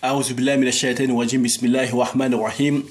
أعوذ بالله من الشيطان الرجيم بسم الله الرحمن الرحيم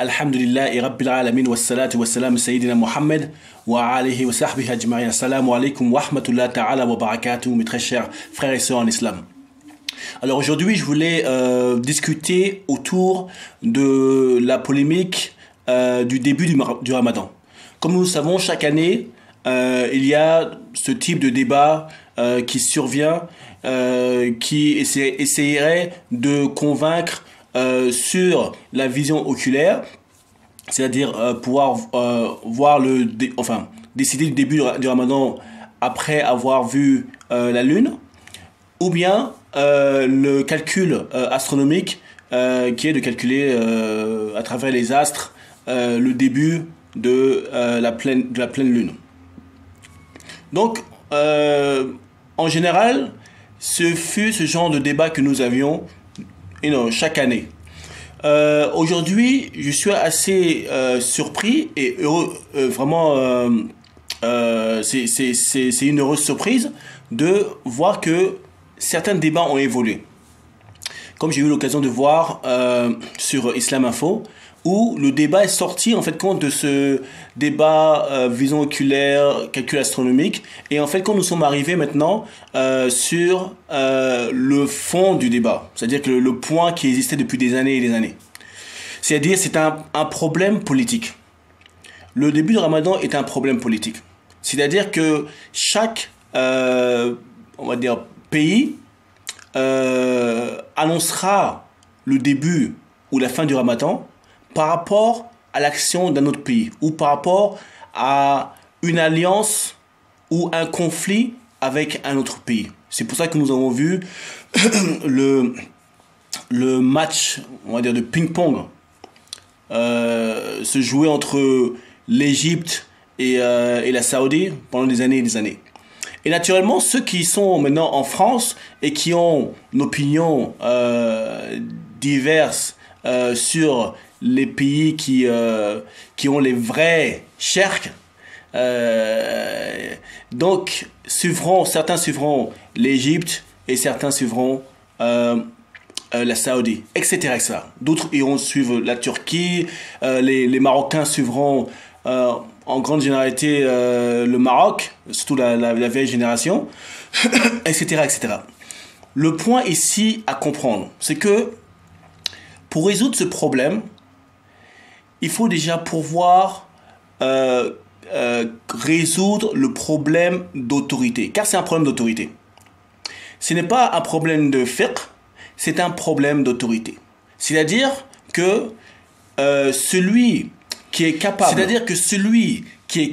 الحمد لله رب العالمين والصلاة والسلام سيدنا محمد وعليه وصحبه أجمعين. Assalamu alaikum wa rahmatullahi ta'ala wa barakatuh, mes très chers frères et sœurs en islam. Alors aujourd'hui, je voulais discuter autour de la polémique du début du Ramadan. Comme nous le savons, chaque année, il y a ce type de débat qui survient, qui essayerait de convaincre sur la vision oculaire, c'est-à-dire pouvoir voir décider du début du Ramadan après avoir vu la lune, ou bien le calcul astronomique qui est de calculer à travers les astres le début de la pleine lune. Donc, en général, ce fut ce genre de débat que nous avions chaque année. Aujourd'hui, je suis assez surpris et heureux, vraiment, c'est une heureuse surprise de voir que certains débats ont évolué. Comme j'ai eu l'occasion de voir sur Islam Info, où le débat est sorti en fait compte de ce débat vision oculaire, calcul astronomique, et en fait quand nous sommes arrivés maintenant sur le fond du débat, c'est-à-dire que le point qui existait depuis des années et des années. C'est-à-dire c'est un problème politique. Le début du Ramadan est un problème politique. C'est-à-dire que chaque on va dire pays annoncera le début ou la fin du Ramadan par rapport à l'action d'un autre pays ou par rapport à une alliance ou un conflit avec un autre pays. C'est pour ça que nous avons vu le match, on va dire, de ping-pong se jouer entre l'Égypte et la Saoudie pendant des années et des années. Et naturellement, ceux qui sont maintenant en France et qui ont une opinion diverse sur les pays qui ont les vrais shirk, donc certains suivront l'Égypte et certains suivront la Saoudie, etc. D'autres iront suivre la Turquie, les Marocains suivront en grande généralité le Maroc, surtout la vieille génération, etc. Le point ici à comprendre, c'est que pour résoudre ce problème, il faut déjà pouvoir résoudre le problème d'autorité, car c'est un problème d'autorité. Ce n'est pas un problème de fiqh, c'est un problème d'autorité. C'est-à-dire que celui qui est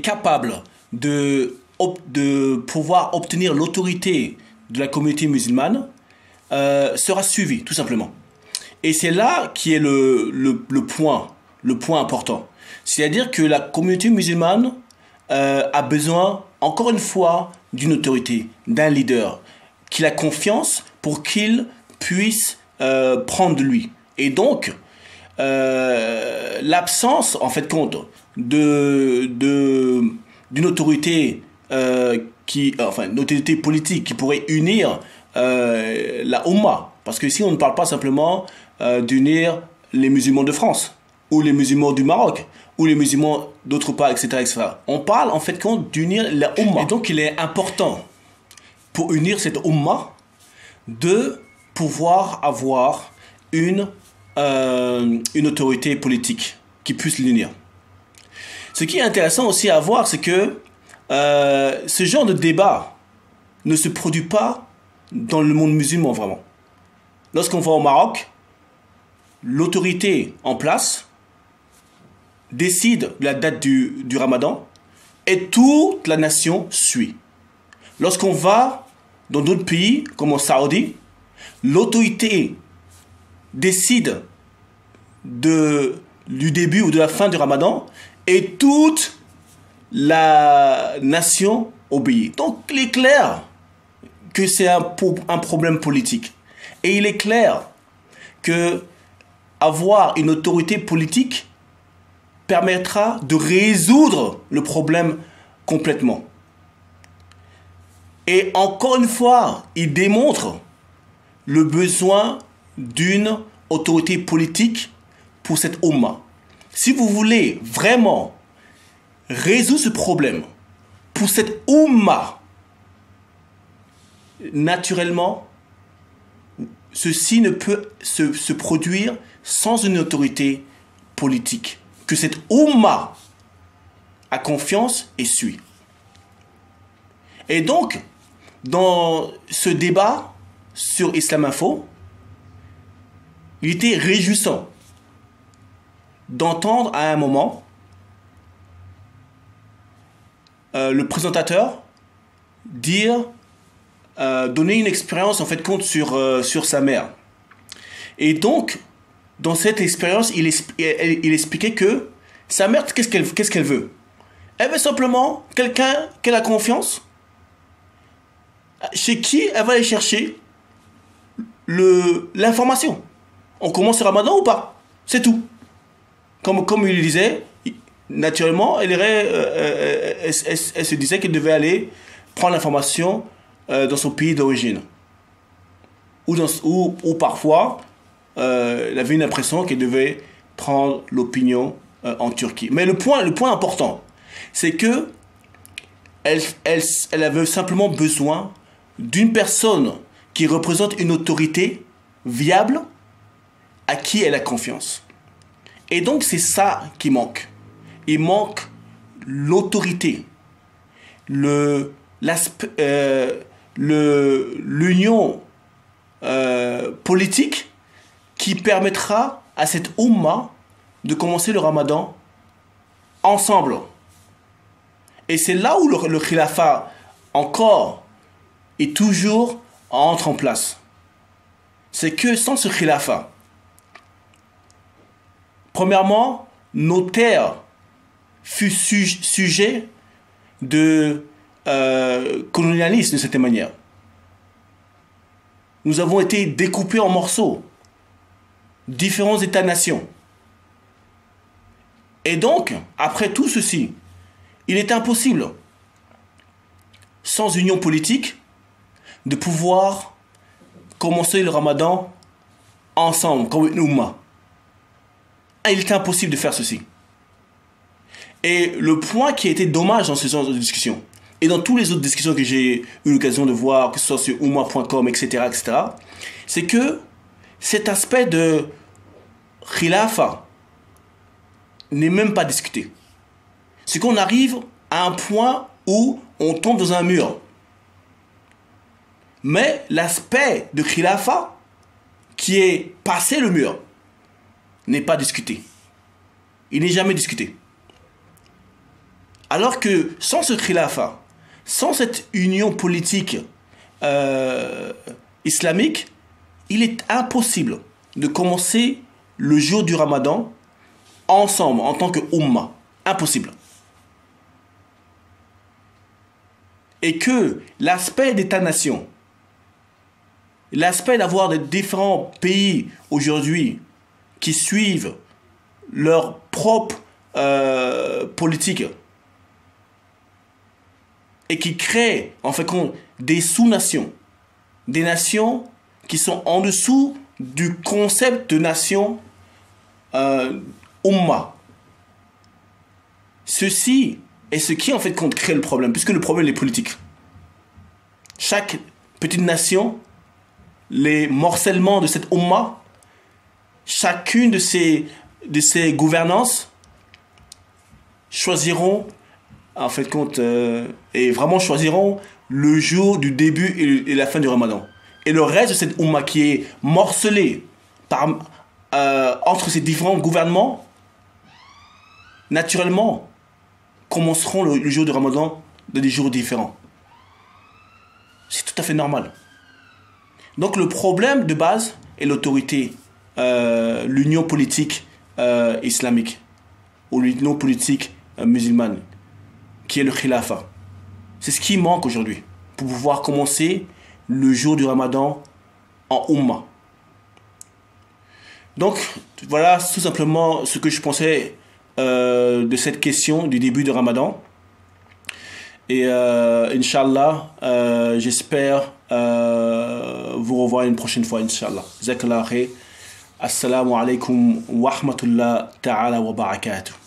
capable de pouvoir obtenir l'autorité de la communauté musulmane sera suivi, tout simplement. Et c'est là qui est le point important. C'est-à-dire que la communauté musulmane a besoin, encore une fois, d'une autorité, d'un leader, qu'il a confiance pour qu'il puisse prendre de lui. Et donc, l'absence, en fait, compte d'une autorité une autorité politique qui pourrait unir la Ummah. Parce que ici, on ne parle pas simplement d'unir les musulmans de France, ou les musulmans du Maroc, ou les musulmans d'autres parts, etc. On parle en fait d'unir la Ummah. Et donc il est important, pour unir cette Ummah, de pouvoir avoir une autorité politique qui puisse l'unir. Ce qui est intéressant aussi à voir, c'est que ce genre de débat ne se produit pas dans le monde musulman vraiment. Lorsqu'on va au Maroc, l'autorité en place décide de la date du Ramadan et toute la nation suit. Lorsqu'on va dans d'autres pays, comme en Saoudie, l'autorité décide du début ou de la fin du Ramadan et toute la nation obéit. Donc il est clair que c'est un problème politique. Et il est clair que avoir une autorité politique permettra de résoudre le problème complètement. Et encore une fois, il démontre le besoin d'une autorité politique pour cette Oumma. Si vous voulez vraiment résoudre ce problème pour cette Oumma, naturellement, ceci ne peut se produire sans une autorité politique. Que cette Oumma a confiance et suit. Et donc, dans ce débat sur Islam Info, il était réjouissant d'entendre à un moment le présentateur donner une expérience en fait compte sur sa mère. Et donc, dans cette expérience, il expliquait que sa mère, qu'est-ce qu'elle veut? Elle veut simplement quelqu'un qu'elle a confiance, chez qui elle va aller chercher l'information. On commence le ramadan ou pas? C'est tout. Comme il disait, naturellement, elle se disait qu'elle devait aller prendre l'information dans son pays d'origine. Ou parfois, elle avait une impression qu'elle devait prendre l'opinion en Turquie. Mais le point important, c'est que elle avait simplement besoin d'une personne qui représente une autorité viable à qui elle a confiance. Et donc c'est ça qui manque. Il manque l'autorité, l'union politique qui permettra à cette Oumma de commencer le ramadan ensemble. Et c'est là où le khilafat encore est toujours entre en place. C'est que sans ce khilafat, premièrement, nos terres furent sujets de colonialisme de cette manière. Nous avons été découpés en morceaux, différents États-nations. Et donc, après tout ceci, il est impossible, sans union politique, de pouvoir commencer le ramadan ensemble, comme une Oumma. Il est impossible de faire ceci. Et le point qui a été dommage dans ce genre de discussion, et dans toutes les autres discussions que j'ai eu l'occasion de voir, que ce soit sur oumma.com, etc., c'est que cet aspect de khilafa n'est même pas discuté. C'est qu'on arrive à un point où on tombe dans un mur. Mais l'aspect de khilafa qui est passé le mur n'est pas discuté. Il n'est jamais discuté. Alors que sans ce khilafa, sans cette union politique islamique, il est impossible de commencer le jour du ramadan ensemble en tant que Oumma. Impossible. Et que l'aspect d'État-nation, l'aspect d'avoir des différents pays aujourd'hui qui suivent leur propre politique et qui créent en fait des sous-nations, des nations qui sont en dessous du concept de nation Ummah. Ceci est ce qui en fait crée le problème, puisque le problème est politique. Chaque petite nation, les morcellement de cette Ummah, chacune de ces gouvernances choisiront en fait et vraiment choisiront le jour du début et la fin du ramadan. Et le reste de cette Ummah qui est morcelée entre ces différents gouvernements, naturellement, commenceront le jour du ramadan de des jours différents. C'est tout à fait normal. Donc le problème de base est l'autorité, l'union politique islamique, ou l'union politique musulmane, qui est le khilafa. C'est ce qui manque aujourd'hui pour pouvoir commencer le jour du ramadan en Ummah. Donc voilà tout simplement ce que je pensais de cette question du début du ramadan. Et Inch'Allah, j'espère vous revoir une prochaine fois, Inch'Allah. Jazakallah khair. Assalamu alaikum wa rahmatullah ta'ala wa barakatuh.